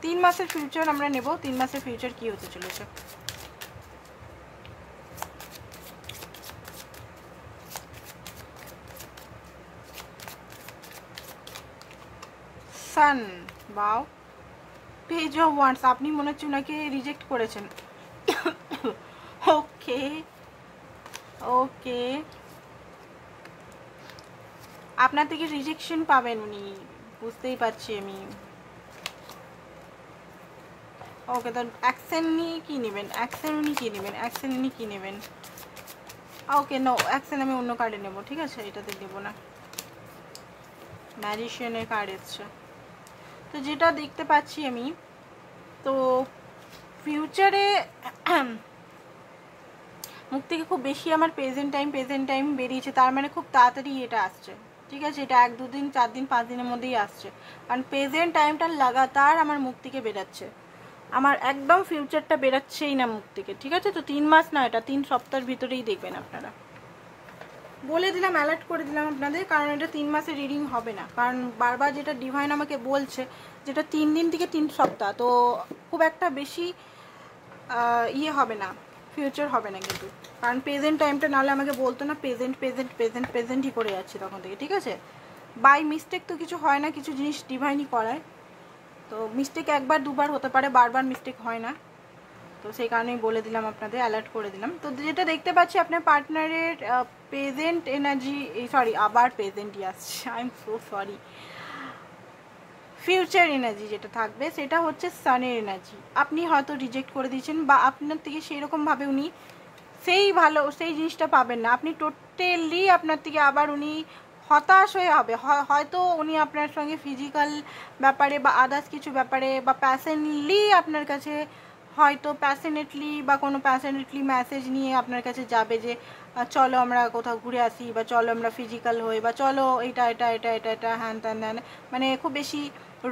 3 মাসের ফিউচার আমরা নেব। 3 মাসের ফিউচার কি হতে চলেছে। সান, বাও, পেজ অফ ওয়ান্স, আপনি মনে হচ্ছে ওনাকে রিজেক্ট করেছেন। ওকে ওকে, আপনার থেকে রিজেকশন পাবেন উনি, বুঝতেই পারছি আমি। ওকে, তো অ্যাকশন নিয়ে কী নেবেন, অ্যাকশন উনি কী নেবেন, অ্যাকশন উনি কী নেবেন। ওকে নো, অ্যাকশন আমি অন্য কার্ডে নেব, ঠিক আছে, এটাতে নেব না। ম্যাজিশিয়ানের কার্ড এসছে। তো যেটা দেখতে পাচ্ছি আমি, তো ফিউচারে মুখ থেকে খুব বেশি আমার প্রেজেন্ট টাইম বেরিয়েছে, তার মানে খুব তাড়াতাড়ি এটা আসছে। ঠিক আছে, এটা 1 2 দিন 4 দিন 5 দিনের মধ্যেই আসছে, কারণ প্রেজেন্ট টাইমটা লাগাতার আমার মুখ থেকে বেরাচ্ছে, আমার একদম ফিউচারটা বেরাচ্ছেই না মুখ থেকে। ঠিক আছে, তো 3 মাস না, এটা 3 সপ্তাহের ভিতরেই দেখবেন আপনারা। বলে দিলাম, অ্যালার্ট করে দিলাম আপনাদের, কারণ এটা 3 মাসের রিডিং হবে না, কারণ বারবার যেটা ডিভাইন আমাকে বলছে, যেটা 3 দিন থেকে 3 সপ্তাহ, তো খুব একটা বেশি ইয়ে হবে না, ফিউচার হবে না কিন্তু, কারণ প্রেজেন্ট টাইমটা নাহলে আমাকে বলতো না, প্রেজেন্টই করে যাচ্ছি তখন থেকে। ঠিক আছে, বাই মিস্টেক তো কিছু হয় না, কিছু জিনিস ডিভাইনই করায়, তো মিস্টেক 1 বার 2 বার হতে পারে, বারবার মিস্টেক হয় না, তো সেই কারণেই বলে দিলাম আপনাদের, অ্যালার্ট করে দিলাম। তো যেটা দেখতে পাচ্ছি আপনার পার্টনারের প্রেজেন্ট এনার্জি, সরি আবার প্রেজেন্টই আসছে, I am so sorry, future energy যেটা থাকবে সেটা হচ্ছে সানের এনার্জি। আপনি হয়তো রিজেক্ট করে দিয়েছেন, বা আপনার থেকে সেইরকমভাবে উনি সেই জিনিসটা পাবেন না, আপনি টোটালি আপনার থেকে আবার উনি হতাশ হয়ে হবে, হয়তো উনি আপনার সঙ্গে ফিজিক্যাল ব্যাপারে বা আদার্স কিছু ব্যাপারে বা প্যাশনেটলি আপনার কাছে, হয়তো প্যাশনেটলি বা কোনো প্যাশনেটলি মেসেজ নিয়ে আপনার কাছে যাবে যে চলো আমরা কোথাও ঘুরে আসি, বা চলো আমরা ফিজিক্যাল হই, বা চলো এটা এটা এটা এটা এটা হ্যান ত্যান হ্যান, মানে খুব বেশি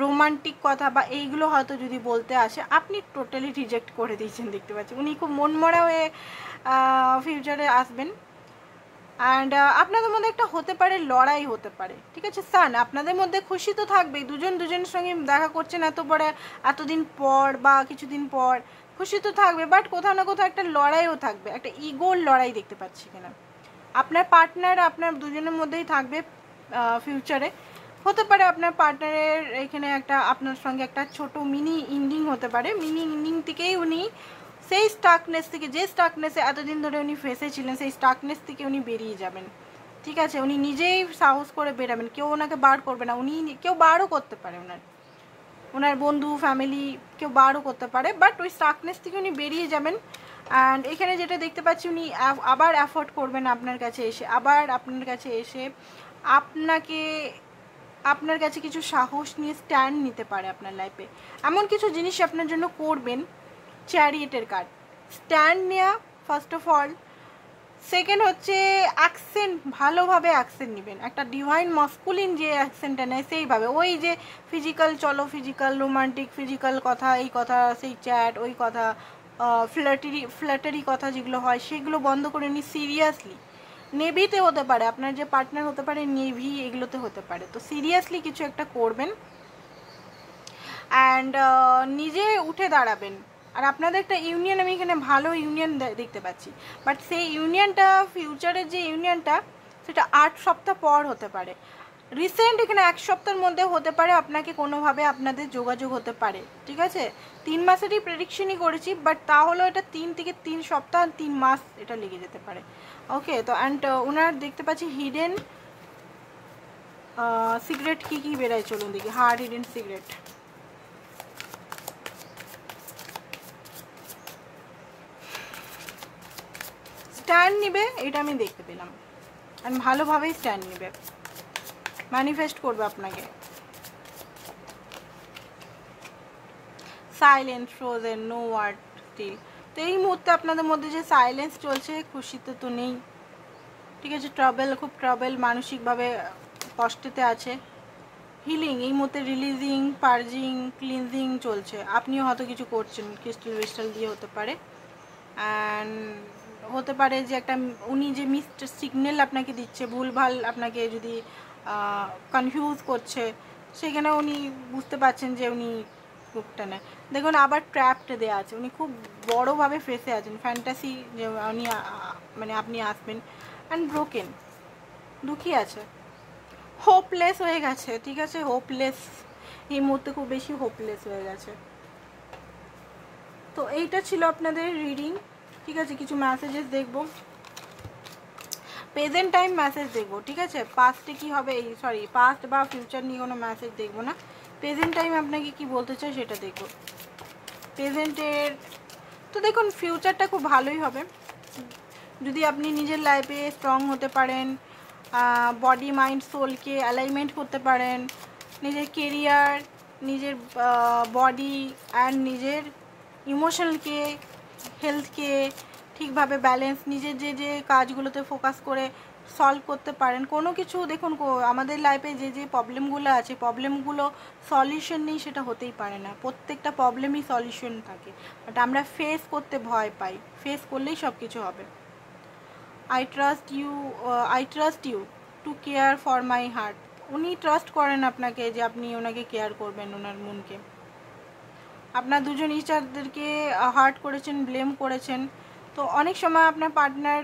রোমান্টিক কথা বা এইগুলো হয়তো যদি বলতে আসে, আপনি টোটালি রিজেক্ট করে দিয়েছেন দেখতে পাচ্ছি। উনি খুব মনমরা হয়ে ফিউচারে আসবেন, অ্যান্ড আপনাদের মধ্যে একটা হতে পারে লড়াই হতে পারে। ঠিক আছে সান, আপনাদের মধ্যে খুশি তো থাকবেই, দুজনের সঙ্গে দেখা করছেন এতদিন পর বা কিছুদিন পর, খুশি তো থাকবে, বাট কোথাও না কোথাও একটা লড়াইও থাকবে, একটা ইগোর লড়াই দেখতে পাচ্ছি কিনা। আপনার পার্টনার আপনার দুজনের মধ্যেই থাকবে ফিউচারে, হতে পারে আপনার পার্টনারের এখানে একটা আপনার সঙ্গে একটা ছোট মিনি ইন্ডিং হতে পারে, মিনি ইন্ডিং থেকেই উনি সেই স্টাকনেস থেকে, যে স্টাকনেসে এতদিন ধরে উনি ফেসেছিলেন, সেই স্টাকনেস থেকে উনি বেরিয়ে যাবেন। ঠিক আছে, উনি নিজেই সাহস করে বেরাবেন, কেউ ওনাকে বার করবে না, উনি কেউ বারও করতে পারে, ওনার বন্ধু ফ্যামিলি কেউ বারও করতে পারে, বাট ওই স্টাকনেস থেকে উনি বেরিয়ে যাবেন। অ্যান্ড এখানে যেটা দেখতে পাচ্ছি, উনি আবার অ্যাফোর্ড করবেন আপনার কাছে এসে, আপনার কাছে কিছু সাহস নিয়ে স্ট্যান্ড নিতে পারে আপনার লাইফে, এমন কিছু জিনিস আপনার জন্য করবেন। চ্যারিয়েটের কার্ড, স্ট্যান্ড নেওয়া ফার্স্ট অফ অল, সেকেন্ড হচ্ছে অ্যাকসেন্ট, ভালোভাবে অ্যাকসেন্ট নেবেন, একটা ডিভাইন মাস্কুলিন যে অ্যাকসেন্টটা নেয় সেইভাবে, ওই যে ফিজিক্যাল, চলো ফিজিক্যাল, রোমান্টিক ফিজিক্যাল কথা, এই কথা, সেই চ্যাট, ওই কথা, ফ্ল্যাটারি কথা যেগুলো হয় সেগুলো বন্ধ করে নিই, সিরিয়াসলি। নেভিতে হতে পারে, আপনার যে পার্টনার হতে পারে নেভি, এগুলোতে হতে পারে, তো সিরিয়াসলি কিছু একটা করবেন, অ্যান্ড নিজে উঠে দাঁড়াবেন। আর আপনাদের একটা ইউনিয়ন, আমি এখানে ভালো ইউনিয়ন দেখতে পাচ্ছি, বাট সেই ইউনিয়নটা, ফিউচারের যে ইউনিয়নটা, সেটা 8 সপ্তাহ পর হতে পারে, রিসেন্ট এখানে 1 সপ্তাহের মধ্যে হতে পারে, আপনাকে কোনোভাবে আপনাদের যোগাযোগ হতে পারে। ঠিক আছে, 3 মাসেরই প্রেডিকশনই করেছি, বাট তাহলেও এটা 3 থেকে 3 সপ্তাহ 3 মাস এটা লেগে যেতে পারে। ওকে, তো অ্যান্ড ওনার দেখতে পাচ্ছি হিডেন সিগারেট, কী বেরোয় চলুন দেখি। হার্ট হিডেন সিগারেট, স্ট্যান্ড নিবে, এটা আমি দেখতে পেলাম, আমি ভালোভাবেই স্ট্যান্ড নিবে, ম্যানিফেস্ট করবে আপনাকে। Silent, frozen, no word still. তো এই মুহূর্তে আপনাদের মধ্যে যে সাইলেন্স চলছে, খুশিতে তো নেই, ঠিক আছে, ট্রাবেল, খুব ট্রাবেল, মানসিকভাবে কষ্টেতে আছে। হিলিং এই মুহূর্তে, রিলিজিং, পার্জিং, ক্লিনজিং চলছে। আপনিও হয়তো কিছু করছেন, ক্রিস্টাল বিস্টাল দিয়ে হতে পারে। অ্যান্ড হতে পারে যে একটা উনি যে মিসড সিগন্যাল আপনাকে দিচ্ছে, ভুলভাল আপনাকে যদি কনফিউজ করছে, সেখানে উনি বুঝতে পারছেন যে উনি বুকটা নেয়। দেখুন আবার ট্র্যাপটা দেওয়া আছে, উনি খুব বড়োভাবে ফেসে আছেন, ফ্যান্টাসি যে উনি মানে আপনি আসবেন। অ্যান্ড ব্রোকেন, দুঃখী আছে, হোপলেস হয়ে গেছে, ঠিক আছে, হোপলেস এই মুহূর্তে, খুব বেশি হোপলেস হয়ে গেছে। তো এইটা ছিল আপনাদের রিডিং, ঠিক আছে। কিছু মেসেজেস দেখবো, প্রেজেন্ট টাইম মেসেজ দেখবো, ঠিক আছে। পাস্টে কি হবে, এই সরি পাস্ট বা ফিউচার নিয়ে কোনো মেসেজ দেখবো না, প্রেজেন্ট টাইম আপনাকে কি বলতে চাই সেটা দেখবো। প্রেজেন্টের তো দেখুন ফিউচারটা খুব ভালোই হবে, যদি আপনি নিজের লাইফে স্ট্রং হতে পারেন, বডি মাইন্ড সোলকে অ্যালাইনমেন্ট করতে পারেন, নিজের কেরিয়ার, নিজের বডি অ্যান্ড নিজের ইমোশনকে, হেলথকে ঠিকভাবে ব্যালেন্স, নিজের যে যে কাজগুলোতে ফোকাস করে সলভ করতে পারেন কোনো কিছু। দেখুন আমাদের লাইফে যে যে প্রবলেমগুলো আছে, প্রবলেমগুলো সলিউশন নেই সেটা হতেই পারে না, প্রত্যেকটা প্রবলেমই সলিউশন থাকে, বাট আমরা ফেস করতে ভয় পাই, ফেস করলেই সব কিছু হবে। I trust you to care for my heart. উনি ট্রাস্ট করেন আপনাকে যে আপনি ওনাকে কেয়ার করবেন, ওনার মনকে। আপনার দুজন ইচ আদারকে হার্ট করেছেন, ব্লেম করেছেন। তো অনেক সময় আপনার পার্টনার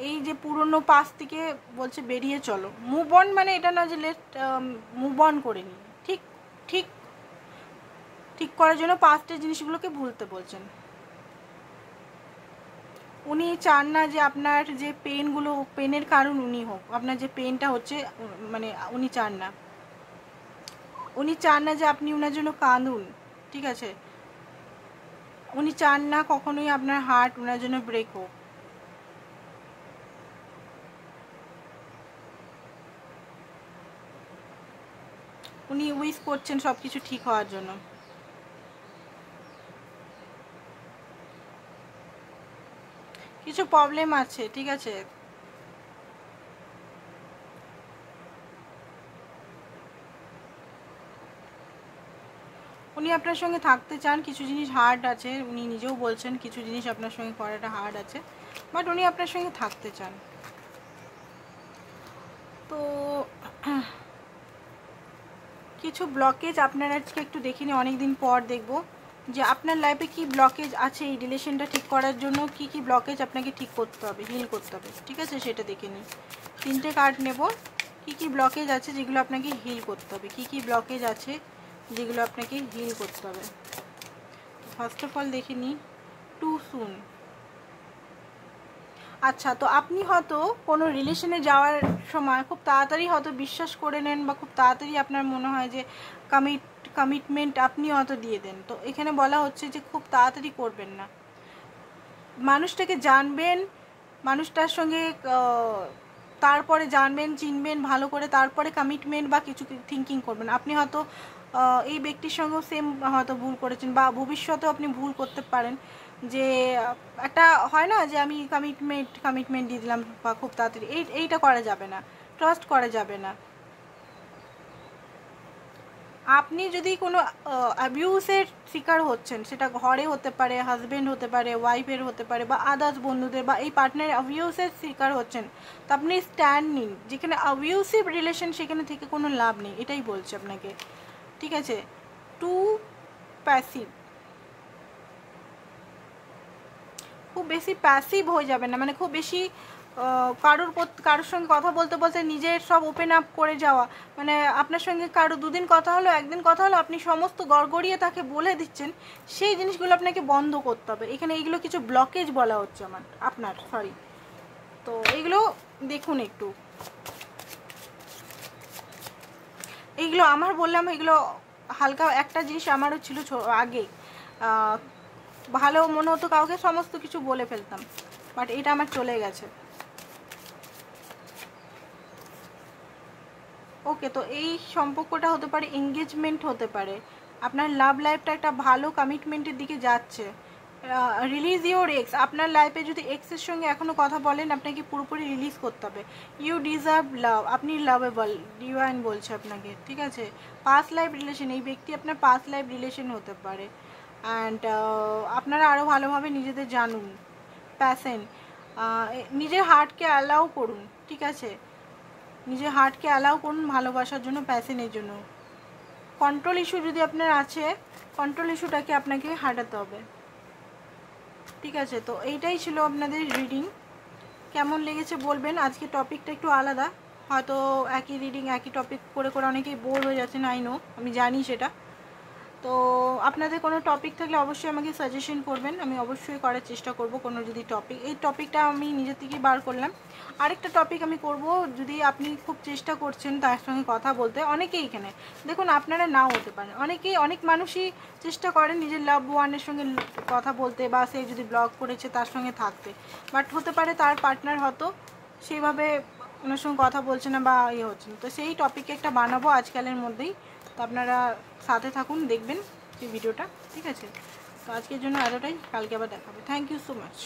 এই যে পুরনো পাস থেকে বলছে বেরিয়ে চলো, মুভ অন, মানে এটা না যে লেট মুভ অন করে নিই, ঠিক ঠিক ঠিক করার জন্য পাস্টের জিনিসগুলোকে ভুলতে বলছেন। উনি চান না যে আপনার যে পেনগুলো, পেনের কারণ উনি হোক, আপনার যে পেনটা হচ্ছে মানে উনি চান না, উনি চান না যে আপনি ওনার জন্য কাঁদুন, ঠিক আছে। উনি চান না কখনোই আপনার হার্ট ওনার জন্য ব্রেক হোক। উনি উইশ করছেন সব কিছু ঠিক হওয়ার জন্য। কিছু প্রবলেম আছে, ঠিক আছে, উনি আপনার সঙ্গে থাকতে চান, কিছু জিনিস হার্ড আছে, উনি নিজেও বলছেন কিছু জিনিস আপনার সঙ্গে করাটা হার্ড আছে, বাট উনি আপনার সঙ্গে থাকতে চান। তো কিছু ব্লকেজ আপনার আজকে একটু দেখে নিই, অনেকদিন পর দেখব যে আপনার লাইফে কি ব্লকেজ আছে, এই রিলেশনটা ঠিক করার জন্য কি কি ব্লকেজ আপনাকে ঠিক করতে হবে, হিল করতে হবে, ঠিক আছে, সেটা দেখে নিই। 3টে কার্ড নেব, কি কি ব্লকেজ আছে যেগুলো আপনাকে হিল করতে হবে, কি কি ব্লকেজ আছে যেগুলো আপনাকে হিল করতে হবে। ফার্স্ট অফ অল দেখে নিই, টু সুন। আচ্ছা, তো আপনি হয়তো কোনো রিলেশনে যাওয়ার সময় খুব তাড়াতাড়ি হয়তো বিশ্বাস করে নেন, বা খুব তাড়াতাড়ি আপনার মনে হয় যে কমিটমেন্ট আপনি হয়তো দিয়ে দেন। তো এখানে বলা হচ্ছে যে খুব তাড়াতাড়ি করবেন না, মানুষটাকে জানবেন, মানুষটার সঙ্গে তারপরে জানবেন, চিনবেন ভালো করে, তারপরে কমিটমেন্ট বা কিছু থিঙ্কিং করবেন। আপনি হয়তো এই ব্যক্তির সঙ্গেও সেম হয়তো ভুল করেছেন, বা ভবিষ্যতেও আপনি ভুল করতে পারেন, যে একটা হয় না যে আমি কমিটমেন্ট দিয়ে দিলাম বা খুব তাড়াতাড়ি, এইটা করা যাবে না, ট্রাস্ট করা যাবে না। আপনি যদি কোনো অ্যাবিউসের শিকার হচ্ছেন, সেটা ঘরে হতে পারে, হাজব্যান্ড হতে পারে, ওয়াইফের হতে পারে, বা আদার্স বন্ধুদের বা এই পার্টনার অ্যাবিউসের শিকার হচ্ছেন, তো আপনি স্ট্যান্ড নিন। যেখানে অ্যাবিউসিভ রিলেশন সেখানে থেকে কোনো লাভ নেই, এটাই বলছে আপনাকে, ঠিক আছে। টু প্যাসিভ, খুব বেশি প্যাসিভ হয়ে যাবেন না, মানে খুব বেশি কারোর সঙ্গে কথা বলতে বলতে নিজের সব ওপেন আপ করে যাওয়া, মানে আপনার সঙ্গে কারো দুদিন কথা হলো, একদিন কথা হলো, আপনি সমস্ত গড়গড়িয়ে তাকে বলে দিচ্ছেন, সেই জিনিসগুলো আপনাকে বন্ধ করতে হবে। এখানে এইগুলো কিছু ব্লকেজ বলা হচ্ছে আপনার সরি। তো এইগুলো দেখুন একটু, এইগুলো আমার বললাম, এগুলো হালকা একটা জিনিস আমারও ছিল আগে, ভালো মনে হতো কাউকে, সমস্ত কিছু বলে ফেলতাম, বাট এটা আমার চলে গেছে। ওকে, তো এই সম্পর্কটা হতে পারে এঙ্গেজমেন্ট, হতে পারে আপনার লাভ লাইফটা একটা ভালো কমিটমেন্টের দিকে যাচ্ছে। রিলিজ ইউর এক্স, আপনার লাইফে যদি এক্সের সঙ্গে এখনও কথা বলেন, আপনাকে পুরোপুরি রিলিজ করতে হবে। ইউ ডিজার্ভ লাভ, আপনি লাভেবল, ডিভাইন বলছে আপনাকে, ঠিক আছে। পাস্ট লাইফ রিলেশন, এই ব্যক্তি আপনার পাস্ট লাইফ রিলেশন হতে পারে। অ্যান্ড আপনারা আরও ভালোভাবে নিজেদের জানুন। প্যাশন, নিজের হার্টকে অ্যালাউ করুন, ঠিক আছে, নিজের হার্টকে অ্যালাউ করুন ভালোবাসার জন্য, প্যাশনের জন্য। কন্ট্রোল ইস্যু যদি আপনার আছে, কন্ট্রোল ইস্যুটাকে আপনাকে হাঁটাতে হবে, ঠিক আছে। তো এইটাই ছিল আপনাদের রিডিং। কেমন লেগেছে বলবেন। আজকে টপিকটা একটু আলাদা, হয়তো একই রিডিং একই টপিক করে করে অনেকেই বোর হয়ে যাচ্ছে, নাই নো, আমি জানি সেটা। তো আপনাদের কোনো টপিক থাকলে অবশ্যই আমাকে সাজেশন করবেন, আমি অবশ্যই করার চেষ্টা করব। কোনো যদি টপিক, এই টপিকটা আমি নিজের থেকেই বার করলাম। আরেকটা টপিক আমি করব, যদি আপনি খুব চেষ্টা করছেন তার সঙ্গে কথা বলতে, অনেকেই এখানে দেখুন আপনারা নাও হতে পারেন, অনেকেই, অনেক মানুষই চেষ্টা করেন নিজের লাভ ওয়ানের সঙ্গে কথা বলতে, বা সে যদি ব্লগ করেছে তার সঙ্গে থাকতে, বাট হতে পারে তার পার্টনার হয়তো সেইভাবে ওনার সঙ্গে কথা বলছে না বা ইয়ে হচ্ছে না। তো সেই টপিকে একটা বানাবো আজকালের মধ্যেই, তো আপনারা সাথে থাকুন, দেখবেন সেই ভিডিওটা, ঠিক আছে। তো আজকের জন্য এতটাই, কালকে আবার দেখাবে। Thank you so much.